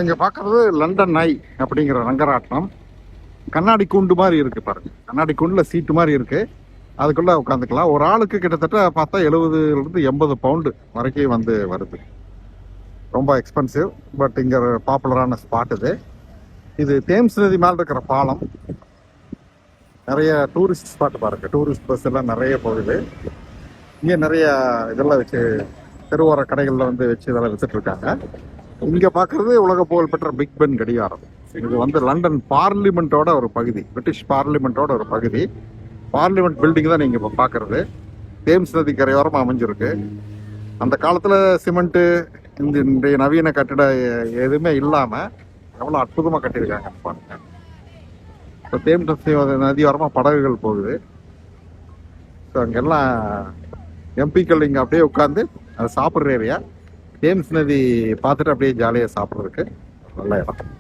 இங்க பாக்குறது லண்டன் ஐ அப்படிங்கிற ரங்கராட்னம். கண்ணாடி கூண்டு மாதிரி இருக்கு பாருங்க. கண்ணாடி கூண்டுல சீட்டு மாதிரி இருக்கு. அதுக்குள்ள உட்காந்துக்கலாம். ஒரு ஆளுக்கு கிட்டத்தட்ட பார்த்தா 70 to 80 பவுண்டு வரைக்கும் வந்து வருது. ரொம்ப எக்ஸ்பென்சிவ். பட் இங்க பாப்புலரான ஸ்பாட் இது. இது தேம்ஸ் நதி மேல இருக்கிற பாலம். நிறைய டூரிஸ்ட் ஸ்பாட் பாருங்க. டூரிஸ்ட் பஸ் எல்லாம் நிறைய போகுது. இங்க நிறைய இதெல்லாம் வச்சு தெருவோர கடைகள்ல வந்து வச்சு இதெல்லாம் வித்துட்டு இருக்காங்க. இங்க பாக்குறது உலக புகழ்பெற்ற பிக் பென் கடிகாரம். இது வந்து லண்டன் பார்லிமெண்டோட ஒரு பகுதி. பிரிட்டிஷ் பார்லிமெண்டோட ஒரு பகுதி. பார்லிமெண்ட் பில்டிங் தான் நீங்க இப்ப பாக்குறது. தேம்ஸ் நதி கரையோரமா அமைஞ்சிருக்கு. அந்த காலத்துல சிமெண்ட் இன்றைய நவீன கட்டிட எதுவுமே இல்லாம எவ்வளவு அற்புதமா கட்டியிருக்காங்க பாருங்க. இப்போ தேம்ஸ் நதி ஓரமா படகுகள் போகுது. ஸோ அங்கெல்லாம் எம்பிக்கள் இங்கே அப்படியே உட்காந்து அதை சாப்பிட்ற ஏரியா. தேம்ஸ் நதி பார்த்துட்டு அப்படியே ஜாலியாக சாப்பிட்றதுக்கு நல்ல இடம்.